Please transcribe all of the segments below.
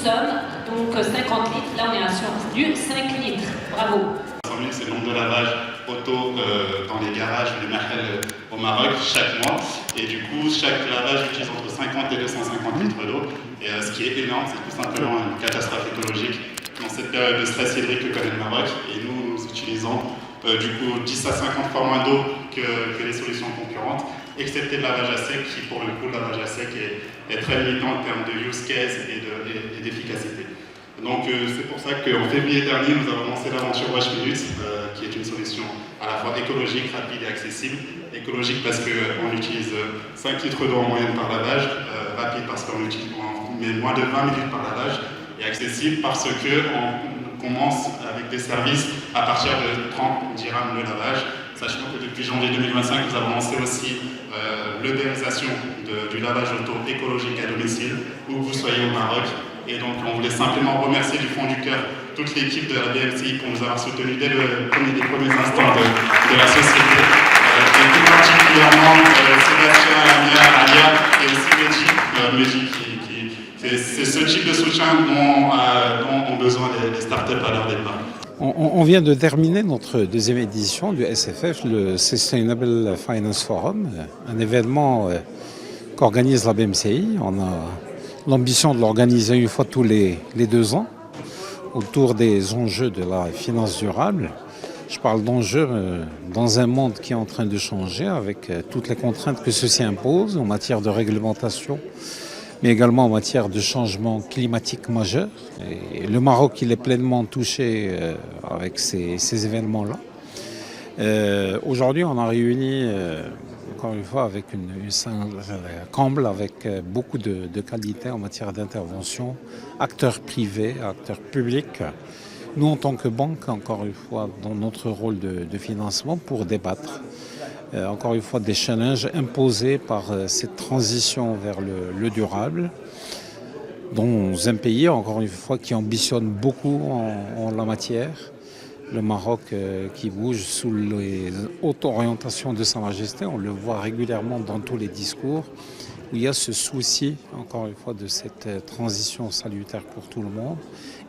sommes donc 50 litres. Là, on est sur du 5 litres. Bravo. 100 000, c'est le nombre de lavages auto dans les garages du Merkel au Maroc chaque mois. Et du coup, chaque lavage utilise entre 50 et 250 litres d'eau. Et ce qui est énorme, c'est tout simplement une catastrophe écologique dans cette période de stress hydrique que connaît le Maroc. Et nous utilisons du coup 10 à 50 fois moins d'eau que les solutions concurrentes, excepté le lavage à sec, qui pour le coup, le lavage à sec est très limitant en termes de use case et d'efficacité. Donc c'est pour ça qu'en février dernier, nous avons lancé l'aventure Wash Minutes, qui est une solution à la fois écologique, rapide et accessible. Écologique parce qu'on utilise 5 litres d'eau en moyenne par lavage, rapide parce qu'on met moins de 20 minutes par lavage, et accessible parce qu'on commence avec des services à partir de 30 dirhams le lavage, sachant que depuis janvier 2025, nous avons lancé aussi l'ubérisation du lavage auto écologique à domicile, où vous soyez au Maroc. Et donc on voulait simplement remercier du fond du cœur toute l'équipe de la BMCI pour nous avoir soutenus dès les premiers instants de la société. Et tout particulièrement Sébastien, Lamia, Alia et aussi Meji c'est ce type de soutien dont ont besoin les startups à leur départ. On vient de terminer notre deuxième édition du SFF, le Sustainable Finance Forum, un événement qu'organise la BMCI. On a l'ambition de l'organiser une fois tous les 2 ans autour des enjeux de la finance durable. Je parle d'enjeux dans un monde qui est en train de changer avec toutes les contraintes que ceci impose en matière de réglementation, mais également en matière de changement climatique majeur. Et le Maroc, il est pleinement touché avec ces événements-là. Aujourd'hui, on a réuni, encore une fois, avec une salle comble, avec beaucoup de qualité en matière d'intervention, acteurs privés, acteurs publics. Nous, en tant que banque, encore une fois, dans notre rôle de financement pour débattre, encore une fois, des challenges imposés par cette transition vers le durable, dans un pays, encore une fois, qui ambitionne beaucoup en la matière. Le Maroc qui bouge sous les hautes orientations de Sa Majesté, on le voit régulièrement dans tous les discours, où il y a ce souci, encore une fois, de cette transition salutaire pour tout le monde,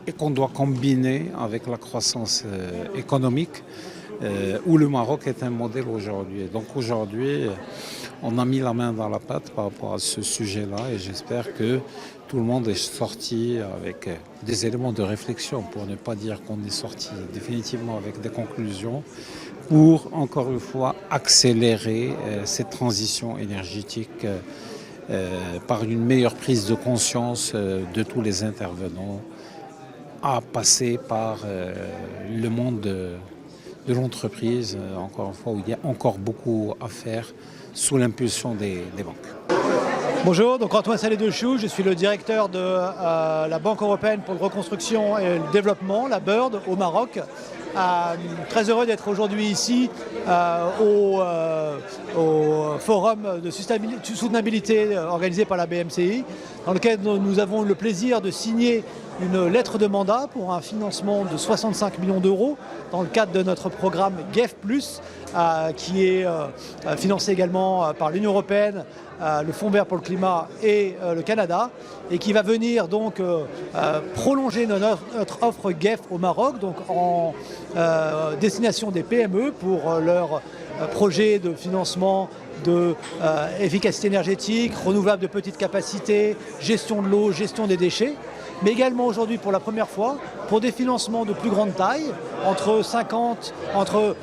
et qu'on doit combiner avec la croissance économique, où le Maroc est un modèle aujourd'hui. Donc aujourd'hui, on a mis la main dans la pâte par rapport à ce sujet-là, et j'espère que tout le monde est sorti avec des éléments de réflexion, pour ne pas dire qu'on est sorti définitivement avec des conclusions, pour, encore une fois, accélérer cette transition énergétique par une meilleure prise de conscience de tous les intervenants, à passer par le monde de l'entreprise, encore une fois, où il y a encore beaucoup à faire sous l'impulsion des banques. Bonjour, donc Antoine Salé-Dechou, je suis le directeur de la Banque européenne pour la reconstruction et le développement, la BERD, au Maroc. Très heureux d'être aujourd'hui ici au forum de soutenabilité organisé par la BMCI, dans lequel nous avons le plaisir de signer une lettre de mandat pour un financement de 65 millions d'euros dans le cadre de notre programme GEF+, qui est financé également par l'Union européenne, le Fonds vert pour le climat et le Canada, et qui va venir donc prolonger notre offre GEF au Maroc, donc en destination des PME pour leur projet de financement de efficacité énergétique, renouvelable de petite capacité, gestion de l'eau, gestion des déchets, mais également aujourd'hui pour la première fois pour des financements de plus grande taille, entre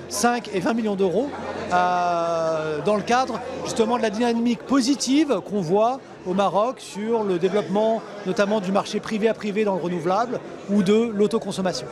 5 et 20 millions d'euros, dans le cadre justement de la dynamique positive qu'on voit au Maroc sur le développement notamment du marché privé à privé dans le renouvelable ou de l'autoconsommation.